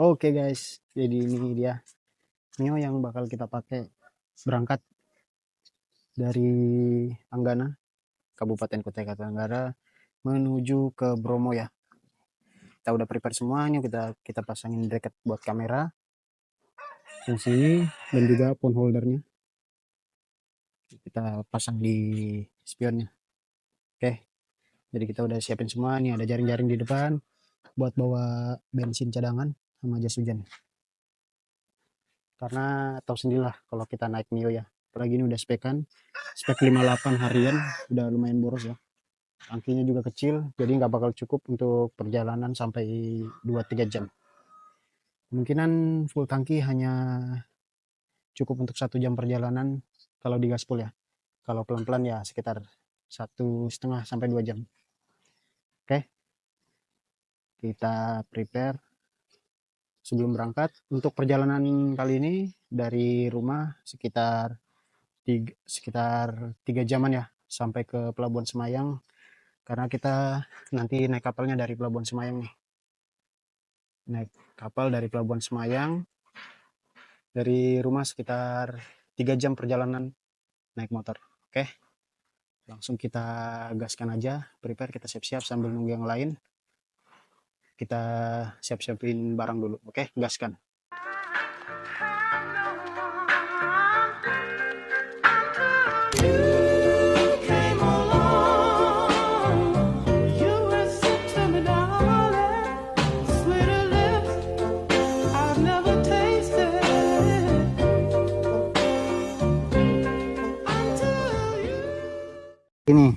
Oke guys, jadi ini dia Mio yang bakal kita pakai berangkat dari Anggana, Kabupaten Kutai Kartanegara menuju ke Bromo ya. Kita udah prepare semuanya, kita pasangin bracket buat kamera di sini dan juga phone holdernya. Kita pasang di spionnya. Oke, jadi kita udah siapin semua nih, ada jaring-jaring di depan buat bawa bensin cadangan sama jas hujan. Karena tahu sendirilah kalau kita naik Mio ya, apalagi ini udah spek 58 harian, udah lumayan boros ya. Tangkinya juga kecil, jadi nggak bakal cukup untuk perjalanan sampai 2-3 jam. Kemungkinan full tangki hanya cukup untuk 1 jam perjalanan kalau digaspol ya. Kalau pelan-pelan ya sekitar 1,5 sampai 2 jam. Oke, kita prepare sebelum berangkat. Untuk perjalanan kali ini dari rumah sekitar 3 jaman ya sampai ke Pelabuhan Semayang, karena kita nanti naik kapalnya dari Pelabuhan Semayang nih. Naik kapal dari Pelabuhan Semayang, dari rumah sekitar 3 jam perjalanan naik motor. Oke, langsung kita gaskan aja, prepare, kita siap-siap sambil nunggu yang lain. Kita siap-siapin barang dulu. Oke, gaskan. Ini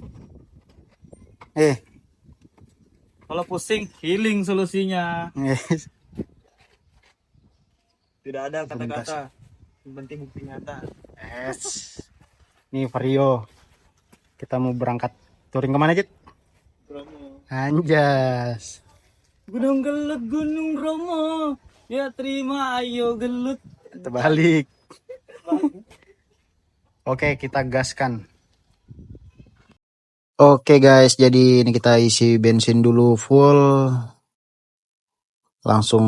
kalau pusing healing solusinya. Tidak ada kata-kata, yang penting bukti nyata. Nih Vario, kita mau berangkat touring kemana Cit? Bromo. Anjas. Gunung Gelut, Gunung Bromo. Ya terima, ayo gelut. Terbalik. Oke, kita gaskan. Oke guys, jadi ini kita isi bensin dulu full. Langsung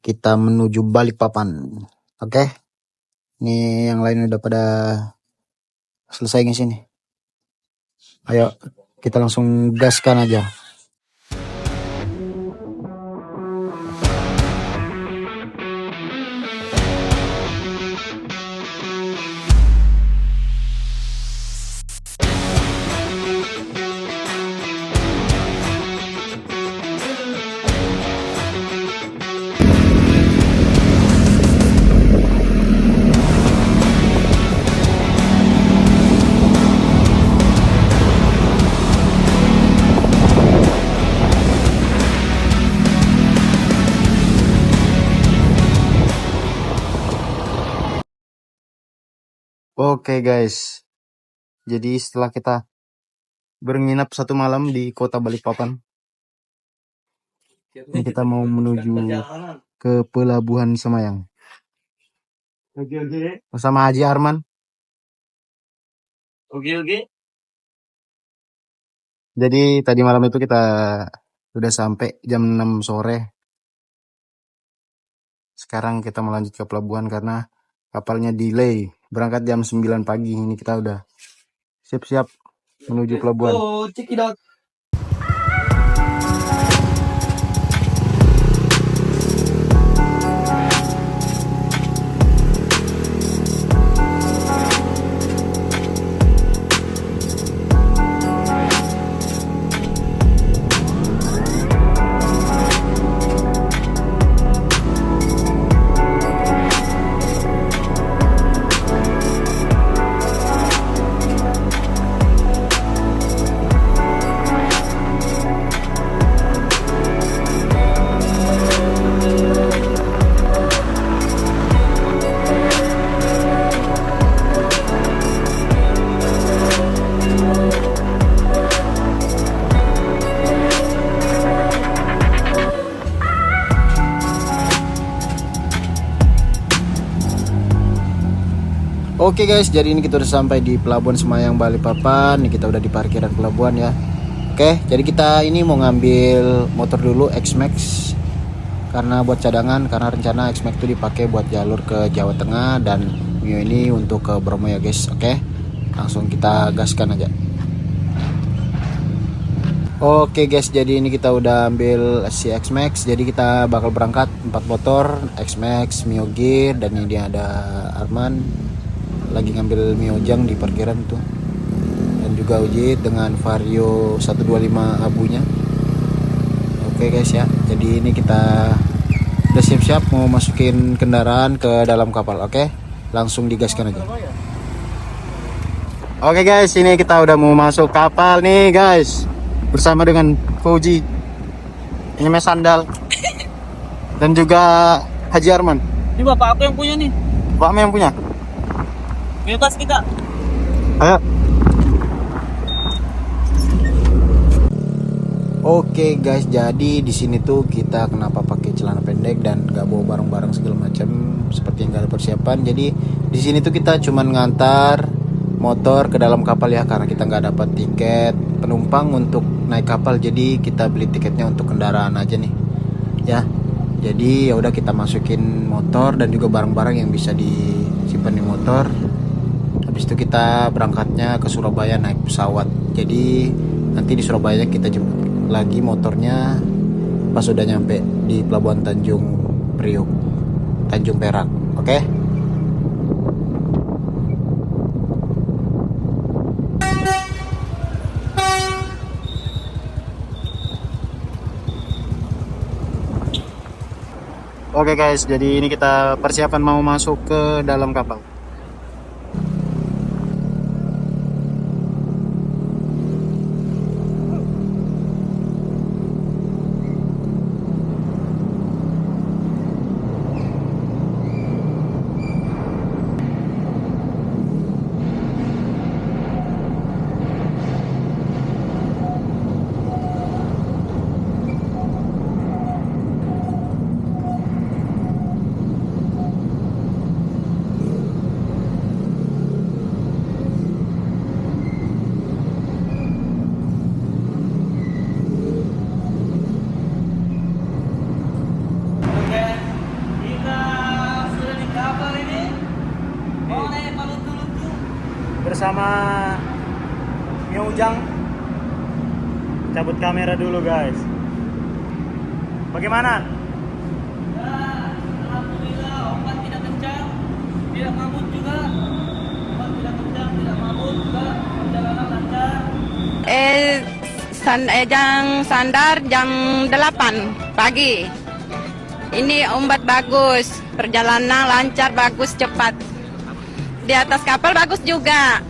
kita menuju Balikpapan. Oke. Ini yang lain udah pada selesai ngisi nih. Ayo, kita langsung gaskan aja. Oke guys, jadi setelah kita menginap 1 malam di kota Balikpapan, ini kita mau menuju ke Pelabuhan Semayang Oke. bersama Haji Arman. Oke. Jadi tadi malam itu kita udah sampai jam 6 sore. Sekarang kita mau lanjut ke pelabuhan karena kapalnya delay. Berangkat jam 9 pagi. Ini kita udah siap-siap menuju pelabuhan. Oh, cekidot. Oke guys, jadi ini kita udah sampai di Pelabuhan Semayang Balikpapan. Ini kita udah di parkiran pelabuhan ya. Oke, jadi kita ini mau ngambil motor dulu, X-Max. karena buat cadangan, karena rencana X-Max itu dipakai buat jalur ke Jawa Tengah dan Mio ini untuk ke Bromo ya guys. Oke, langsung kita gaskan aja. Oke guys, jadi ini kita udah ambil si X-Max, jadi kita bakal berangkat 4 motor, X-Max, Mio Gear, dan ini ada Arman lagi ngambil Mio Jang di parkiran tuh, dan juga Ujit dengan Vario 125 abunya. Oke guys ya, jadi ini kita udah siap-siap mau masukin kendaraan ke dalam kapal. Oke, langsung digaskan aja. Oke guys, ini kita udah mau masuk kapal nih guys, bersama dengan Fauji, ini Mas Sandal, dan juga Haji Arman. Ini bapak aku yang punya nih. Bapakmu yang punya? Bebas kita. Ayo. Oke guys, jadi di sini tuh kita kenapa pakai celana pendek dan gak bawa barang-barang segala macam seperti yang gak ada persiapan. Jadi di sini tuh kita cuman ngantar motor ke dalam kapal ya, karena kita nggak dapat tiket penumpang untuk naik kapal. Jadi kita beli tiketnya untuk kendaraan aja nih ya. Jadi ya udah kita masukin motor dan juga barang-barang yang bisa disimpan di motor. Habis itu kita berangkatnya ke Surabaya naik pesawat. Jadi nanti di Surabaya kita jemput lagi motornya pas udah nyampe di Pelabuhan Tanjung Priok, Tanjung Perak. Oke? Oke guys, jadi ini kita persiapan mau masuk ke dalam kapal. Oke, kita sudah di kapal ini. Mau naik palutu-lutu. Bersama Mio Ujang. Cabut kamera dulu guys. Bagaimana? Ya, alhamdulillah ombak tidak kencang, tidak mabut juga. Ombak tidak kencang, tidak mabut juga. Perjalanan lancar. Jam sandar jam 8 pagi. Ini ombak bagus, perjalanan lancar, bagus, cepat. Di atas kapal bagus juga.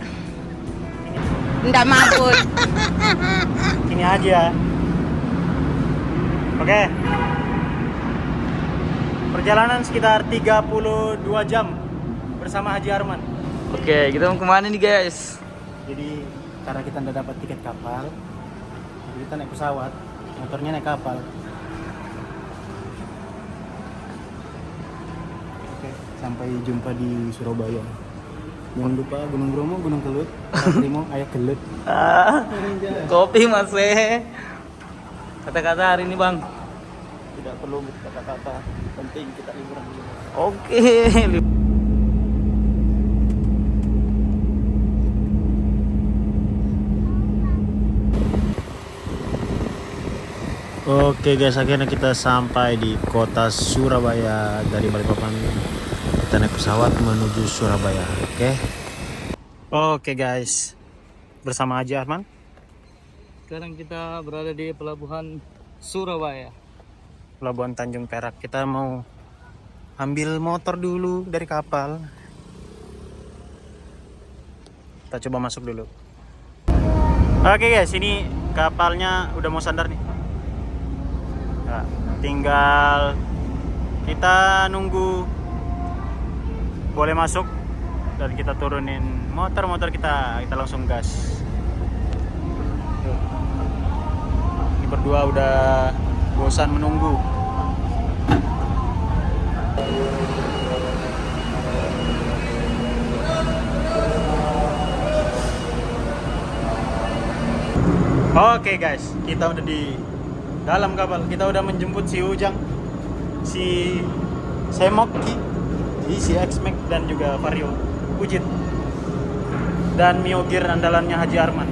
Nggak mabut. Sini aja. Oke. Perjalanan sekitar 32 jam bersama Haji Arman. Oke, kita mau kemana nih guys? Jadi karena kita tidak dapat tiket kapal, jadi kita naik pesawat, motornya naik kapal. Oke, sampai jumpa di Surabaya. Jangan lupa Gunung Bromo, Gunung Kelut, Primo, Ayak Gelut. Kopi mas Kata-kata hari ini bang. Tidak perlu kata-kata, penting kita liburan dulu. Oke. Oke guys, akhirnya kita sampai di kota Surabaya. Dari Balikpapan kita naik pesawat menuju Surabaya. Oke guys, bersama Haji Arman. Sekarang kita berada di pelabuhan Surabaya. Pelabuhan Tanjung Perak. Kita mau ambil motor dulu dari kapal. Kita coba masuk dulu. Oke guys, ini kapalnya udah mau sandar nih. Nah, tinggal kita nunggu boleh masuk dan kita turunin motor kita langsung gas. Tuh. Ini berdua udah bosan menunggu. Oke guys, kita udah di dalam kapal. Kita udah menjemput si Ujang. si Semoki, si X-Max dan juga Vario Ujit dan Mio Gear andalannya Haji Arman.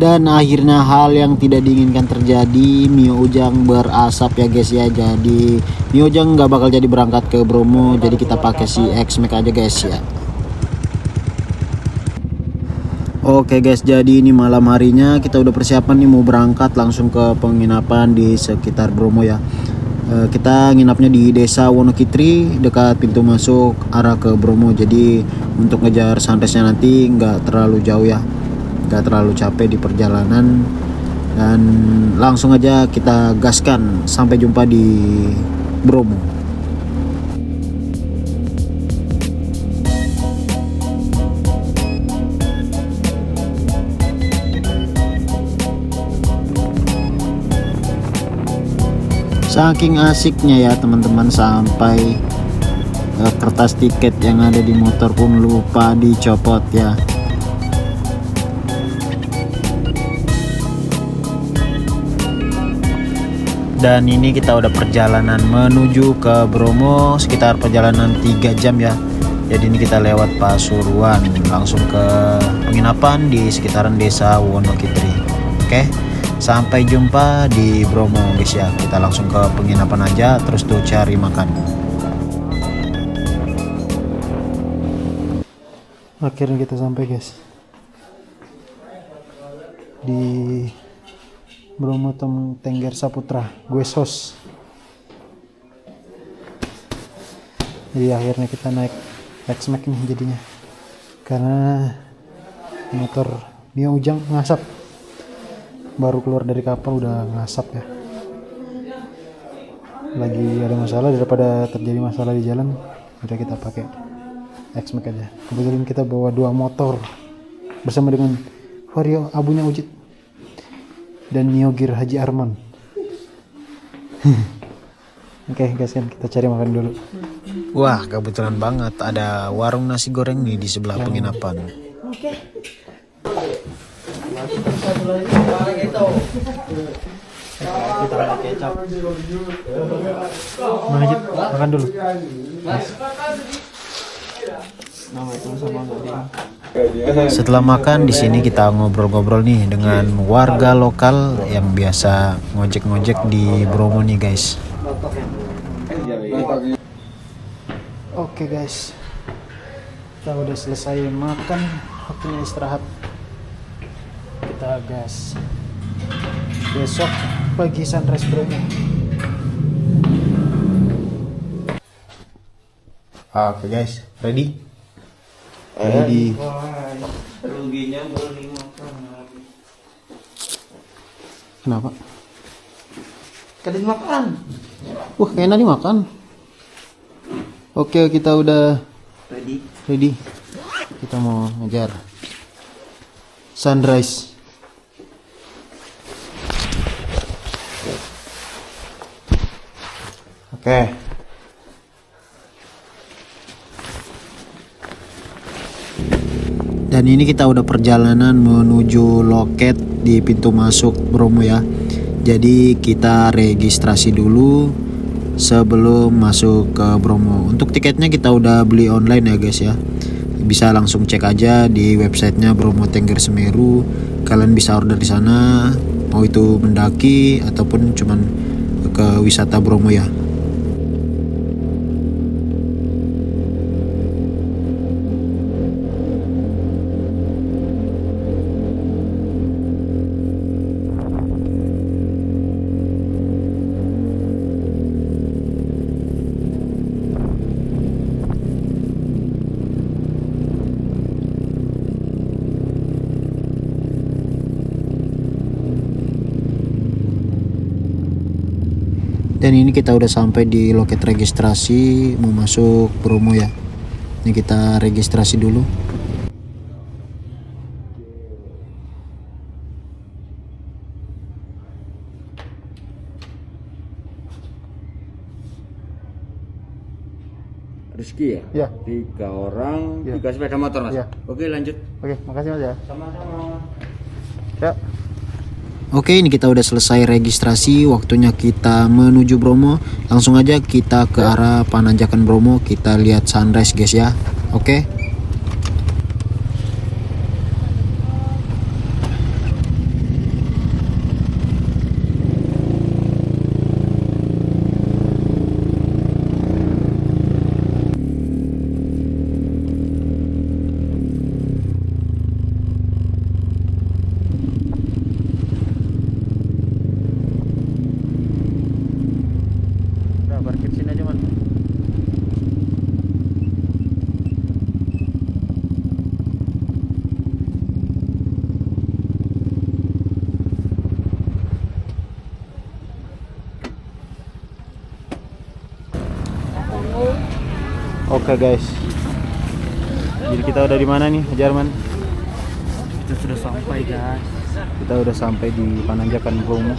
Dan akhirnya hal yang tidak diinginkan terjadi, Mio Ujang berasap ya guys ya. Jadi Mio Ujang nggak bakal jadi berangkat ke Bromo, jadi kita pakai si X-Max aja guys ya. Oke guys, jadi ini malam harinya kita udah persiapan nih mau berangkat langsung ke penginapan di sekitar Bromo ya. Kita nginapnya di Desa Wonokitri dekat pintu masuk arah ke Bromo. Jadi untuk ngejar sunrise-nya nanti nggak terlalu jauh ya, nggak terlalu capek di perjalanan, dan langsung aja kita gaskan. Sampai jumpa di Bromo. Saking asiknya ya teman-teman, sampai kertas tiket yang ada di motor pun lupa dicopot ya. Dan ini kita udah perjalanan menuju ke Bromo, sekitar perjalanan 3 jam ya. Jadi ini kita lewat Pasuruan langsung ke penginapan di sekitaran Desa Wonokitri. Oke, sampai jumpa di Bromo guys ya. Kita langsung ke penginapan aja, terus tuh cari makan. Akhirnya kita sampai guys di Bromo Tengger Saputra, gue sos. Jadi akhirnya kita naik X-Max nih jadinya, karena motor Mio Ujang ngasap. Baru keluar dari kapal udah ngasap ya. Lagi ada masalah, daripada terjadi masalah di jalan, udah kita pakai X-Max aja. Kebetulan kita bawa 2 motor bersama dengan Vario abunya Ujit dan Mio Gear Haji Arman. Oke guys, kan kita cari makan dulu. Wah, kebetulan banget ada warung nasi goreng nih di sebelah penginapan. Oke. Kita pakai kecap. Mana Jit? Makan dulu. Setelah makan di sini kita ngobrol-ngobrol nih dengan warga lokal yang biasa ngojek-ngojek di Bromo nih guys. Oke guys, kita udah selesai makan, waktunya istirahat. Kita gas. Besok pagi sunrise Bromo. Oke guys, ready? Ready. Ruginya boleh makan. Kenapa? Kadang makan. Wah, kayaknya dimakan. Oke, kita udah ready. Kita mau ngejar sunrise. Oke. Dan ini kita udah perjalanan menuju loket di pintu masuk Bromo ya. Jadi kita registrasi dulu sebelum masuk ke Bromo. Untuk tiketnya kita udah beli online ya guys ya. Bisa langsung cek aja di websitenya Bromo Tengger Semeru. Kalian bisa order di sana, mau itu mendaki ataupun cuman ke wisata Bromo ya. Dan ini kita udah sampai di loket registrasi mau masuk Bromo ya. Ini kita registrasi dulu. Rizky ya? Ya. 3 orang, Ya. 3 sepeda motor mas? Ya. Oke lanjut. Oke, makasih Mas ya. Sama-sama. Ya. Oke, ini kita udah selesai registrasi, waktunya kita menuju Bromo. Langsung aja kita ke arah Pananjakan Bromo, kita lihat sunrise guys ya. Oke. Udah parkir sini aja man. Oke guys, jadi kita udah di mana nih Jarman? Kita sudah sampai guys. Kita udah sampai di Pananjakan Bromo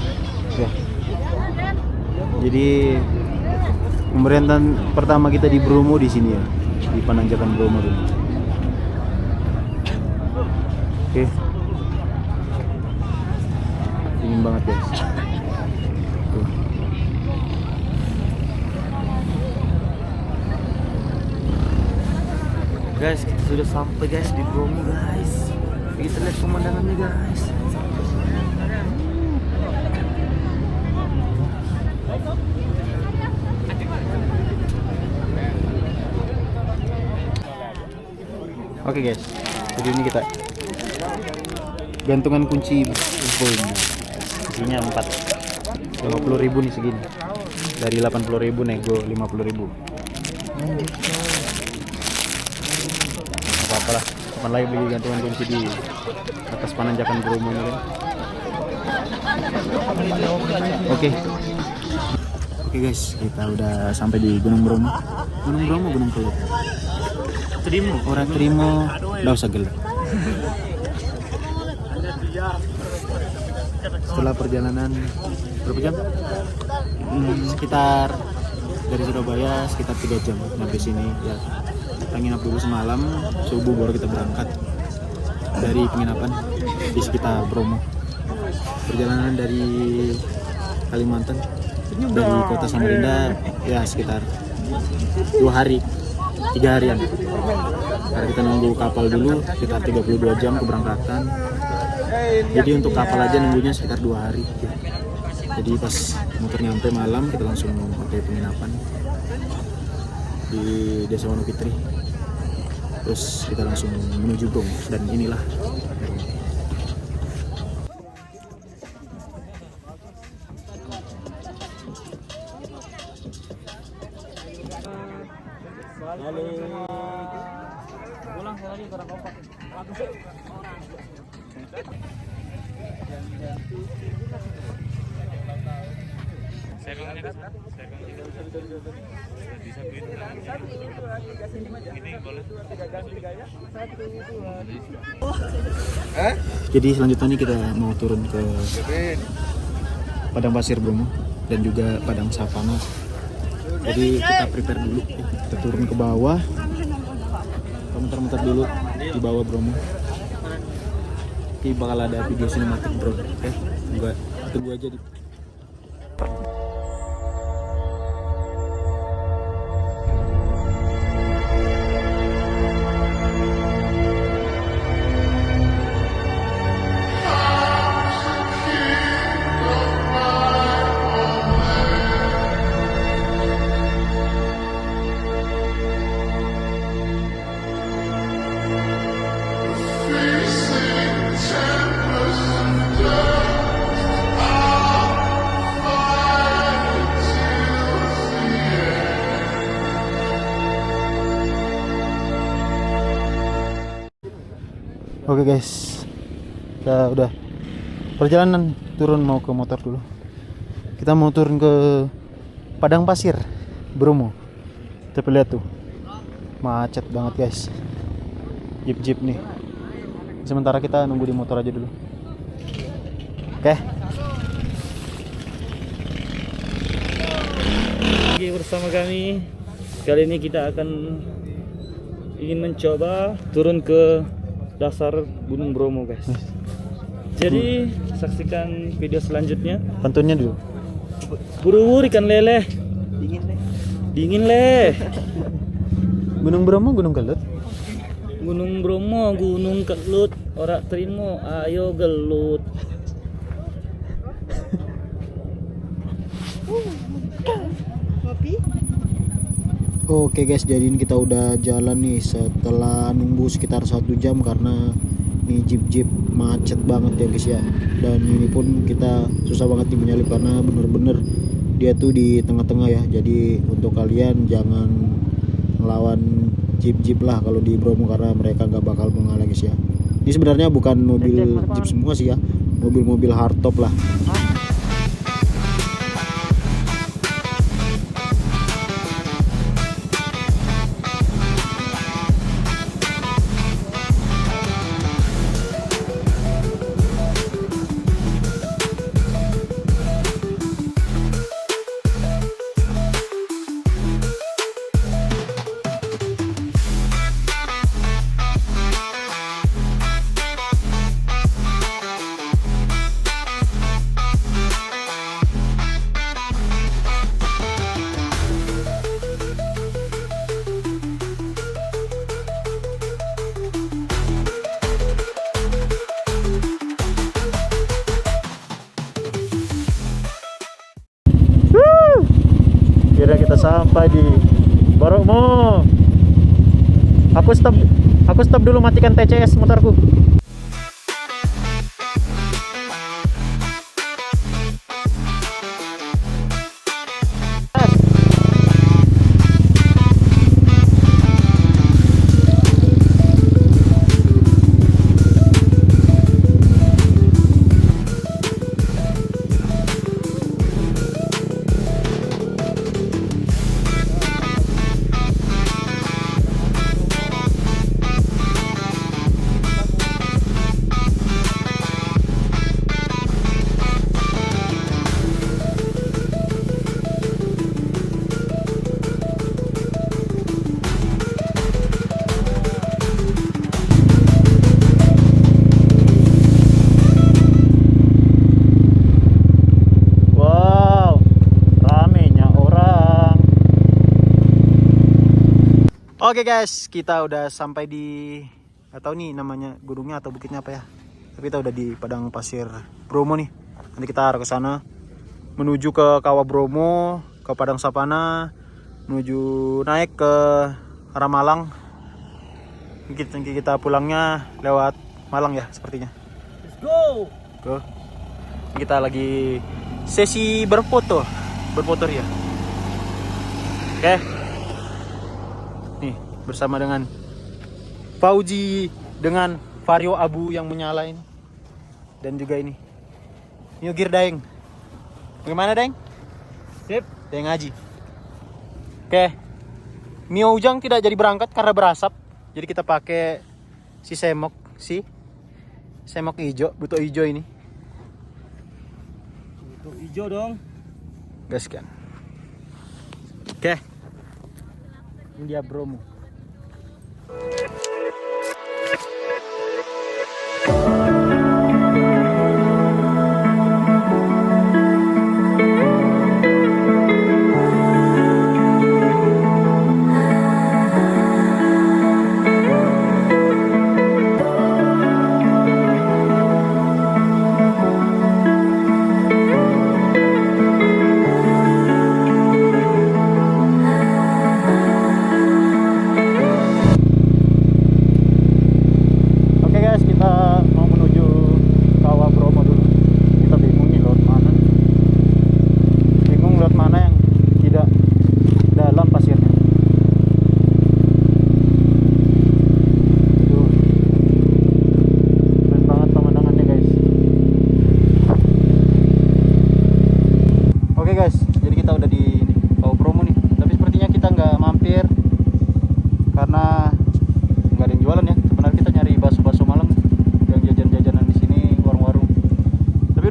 ya. Jadi pemerintahan pertama kita di Bromo di sini ya, di Pananjakan Bromo dulu. Oke. Dingin banget guys. Tuh. Guys, kita sudah sampai guys di Bromo guys. Kita lihat pemandangannya guys. Oke guys, jadi ini kita gantungan kunci Bromo. Isinya 50.000 nih segini. Dari 80.000 nego 50.000. Apa apalah, kapan lagi beli gantungan kunci di atas Pananjakan Bromo ini kan. Oke. Oke guys, kita udah sampai di Gunung Bromo. Gunung Bromo, Gunung Kelut. Terima. Orang terima, nggak usah gelap. Setelah perjalanan berapa jam? Sekitar dari Surabaya sekitar 3 jam sampai sini ya. Kita nginap dulu semalam, subuh baru kita berangkat dari penginapan di sekitar Bromo. Perjalanan dari Kalimantan, dari kota Samarinda ya sekitar 2 hari, 3 harian. Karena kita nunggu kapal dulu sekitar 32 jam keberangkatan. Jadi untuk kapal aja nunggunya sekitar 2 hari. Jadi pas motor nyampe malam kita langsung pakai penginapan di Desa Wonokitri. Terus kita langsung menuju Bromo dan inilah Pulang lagi kurang kompak. Jadi selanjutnya nih kita mau turun ke Padang Pasir Bromo dan juga Padang Savana. Jadi kita prepare dulu, kita turun ke bawah, kita muter-muter dulu di bawah Bromo. Nanti bakal ada video sinematik bro, enggak tunggu aja di. Oke guys, kita udah perjalanan turun mau ke motor dulu. Kita mau turun ke padang pasir Bromo. Tapi lihat tuh, macet banget guys. Jeep nih. Sementara kita nunggu di motor aja dulu. Oke. Lagi bersama kami. Kali ini kita akan ingin mencoba turun ke dasar Gunung Bromo guys. Jadi saksikan video selanjutnya. Pantunnya dulu. Buru-buru ikan lele. Dingin leh. Gunung Bromo, Gunung Kelut. Gunung Bromo, Gunung Kelut. Ora terima, ayo gelut. Oke guys, jadi ini kita udah jalan nih setelah nunggu sekitar 1 jam karena ini jeep macet banget ya guys ya. Dan ini pun kita susah banget nih menyalip karena bener-bener dia tuh di tengah-tengah ya. Jadi untuk kalian jangan ngelawan jeep lah kalau di Bromo karena mereka nggak bakal mengalah guys ya. Ini sebenarnya bukan mobil jeep semua sih ya, mobil-mobil hardtop lah. Akhirnya kita sampai di Bromo. Aku stop dulu, matikan TCS motorku. Oke guys, kita udah sampai di, nggak tahu nih namanya gunungnya atau bukitnya apa ya. Tapi kita udah di padang pasir Bromo nih. Nanti kita arah ke sana menuju ke Kawah Bromo, ke Padang Sapana, menuju naik ke arah Malang. Kita pulangnya lewat Malang ya sepertinya. Let's go. Go. Kita lagi sesi berfoto ya. Oke. Nih bersama dengan Fauji dengan vario abu yang menyala ini, dan juga ini New Gear Daeng. Bagaimana Daeng? Sip. Daeng Haji. Oke. Mio Ujang tidak jadi berangkat karena berasap. Jadi kita pakai si semok hijau, butuh hijau ini. Butuh hijau dong. Gaskan. Oke. Ini dia Bromo.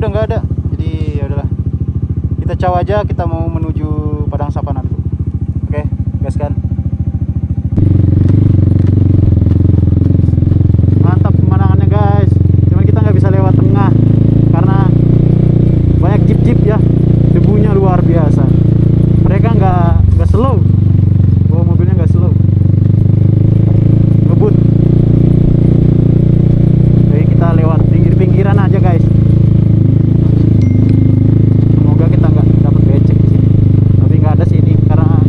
udah nggak ada, jadi ya udahlah, kita caw aja, kita mau menuju Padang Sapana dulu. Oke, gaskan. Mantap pemandangannya guys, cuman kita nggak bisa lewat tengah karena banyak jeep-jeep ya, debunya luar biasa. Mereka nggak slow, bawa mobilnya nggak slow, ngebut. Jadi kita lewat pinggir-pinggiran aja guys. Semoga kita nggak dapat becek di sini, tapi nggak ada sih ini karena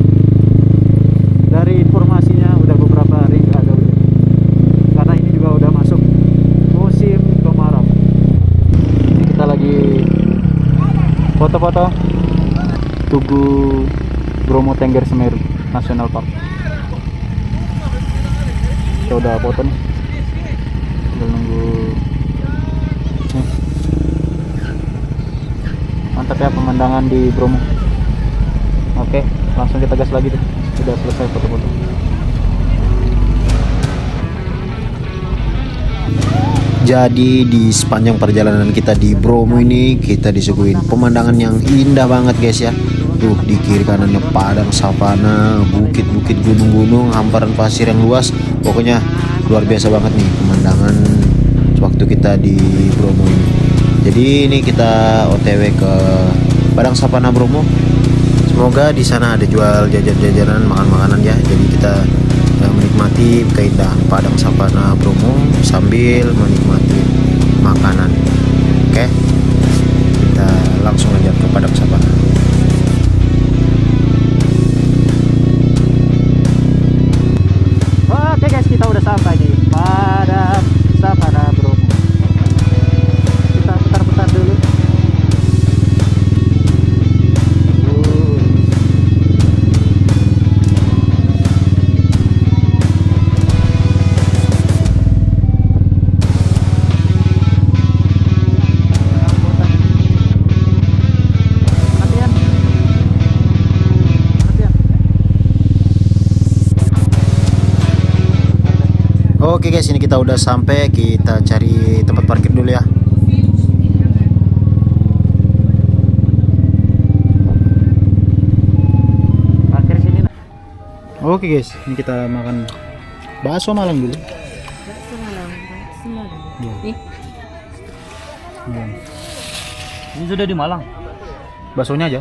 dari informasinya udah beberapa hari nggak ada hujan. Karena ini juga udah masuk musim kemarau. Ini kita lagi foto-foto Tugu Bromo Tengger Semeru National Park. Kita udah foto nih, tinggal nunggu nih. Mantap ya pemandangan di Bromo. Oke, langsung kita gas lagi deh, udah selesai foto-foto. Jadi di sepanjang perjalanan kita di Bromo ini kita disuguhin pemandangan yang indah banget guys ya. Tuh di kiri kanannya padang savana, bukit-bukit, gunung-gunung, hamparan pasir yang luas. Pokoknya luar biasa banget nih pemandangan waktu kita di Bromo ini. Jadi ini kita OTW ke Padang Savana Bromo. Semoga di sana ada jual jajan-jajanan, makan-makanan ya. Jadi kita menikmati keindahan Padang Savana Bromo sambil menikmati makanan. Oke, kita langsung aja ke Padang Savana. Oke guys, kita udah sampai di Padang Savana Bromo. Kita putar-putar dulu. Oke guys, ini kita udah sampai, kita cari tempat parkir dulu ya. Parkir sini. Oke guys, ini kita makan bakso Malang dulu. Iya. Iya. Ini sudah di Malang. Baksonya aja.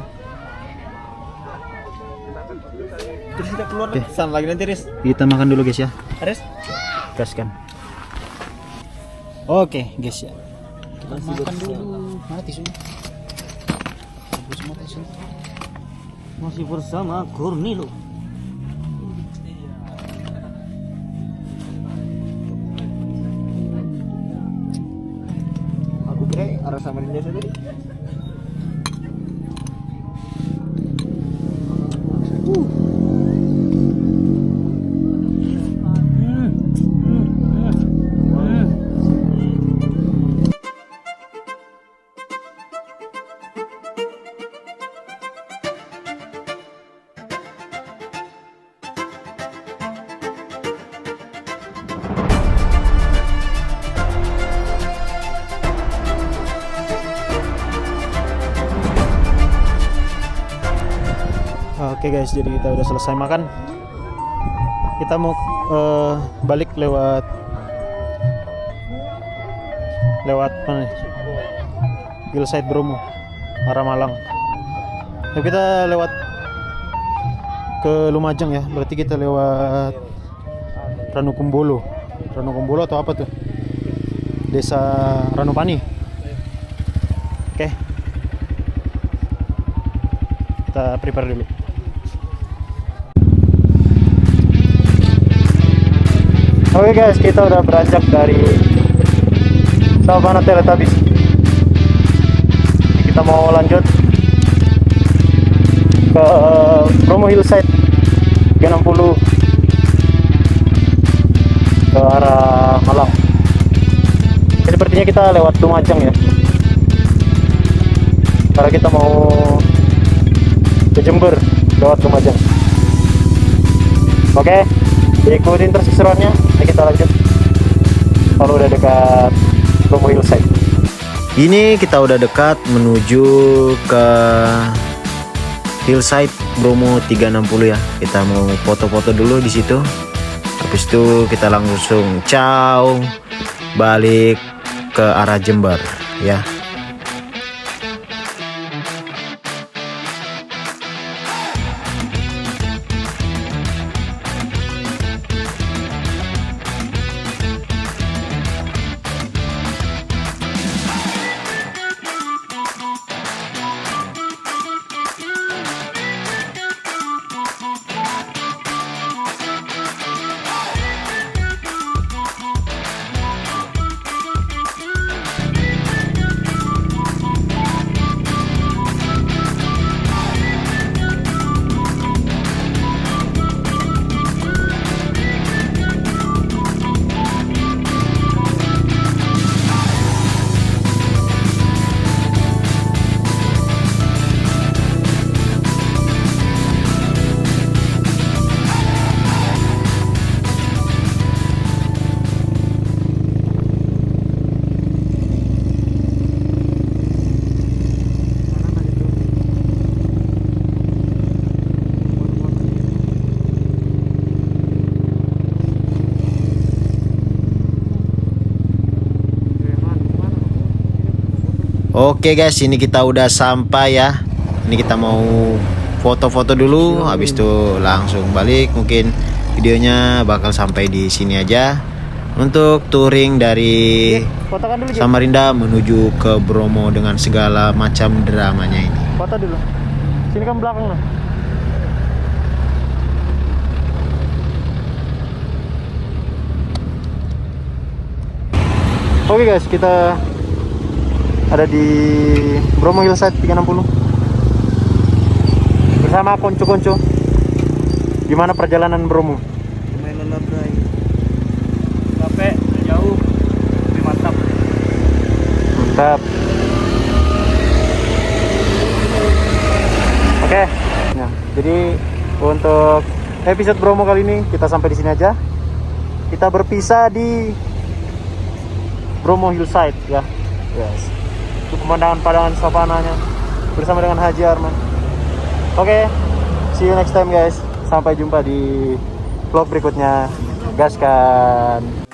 Terus kita keluar Oke. sana lagi nanti Riz. Kita makan dulu guys ya. Riz. Gaskan. Oke guys ya. Kita makan dulu. Mana tisunya? Semua tisu. Masih bersama Cornilo. Aku kira arah Samarinda tadi. Oke guys, jadi kita udah selesai makan. Kita mau balik lewat mana nih? Hillside Bromo, arah Malang. Tapi kita lewat ke Lumajang ya, berarti kita lewat Ranukumbolo atau apa tuh? Desa Ranupani. Oke. Kita prepare dulu. Oke guys, kita udah beranjak dari Savana Teletubbies. Kita mau lanjut ke Bromo Hillside 360 ke arah Malang. Jadi sepertinya kita lewat Lumajang ya, karena kita mau ke Jember lewat Lumajang. Oke, ikutin terus keseruannya. Kita lanjut kalau udah dekat Bromo Hillside. Ini kita udah dekat menuju ke hillside Bromo 360 ya. Kita mau foto-foto dulu di situ. Habis itu kita langsung ciao balik ke arah Jember ya. Oke guys, ini kita udah sampai ya. Ini kita mau foto-foto dulu, habis itu langsung balik. Mungkin videonya bakal sampai di sini aja untuk touring dari Fotokan dulu, Samarinda menuju ke Bromo dengan segala macam dramanya ini. foto dulu. Sini kan belakang lah. Oke guys, kita ada di Bromo Hillside 360 bersama konco-konco. Gimana perjalanan Bromo? Lumayan lelah bray. Capek, jauh, tapi mantap. Mantap. Oke. Nah, jadi untuk episode Bromo kali ini kita sampai di sini aja. Kita berpisah di Bromo Hillside ya. Yes. Itu pemandangan savananya bersama dengan Haji Arman. Oke. See you next time guys. Sampai jumpa di vlog berikutnya. Gaskan.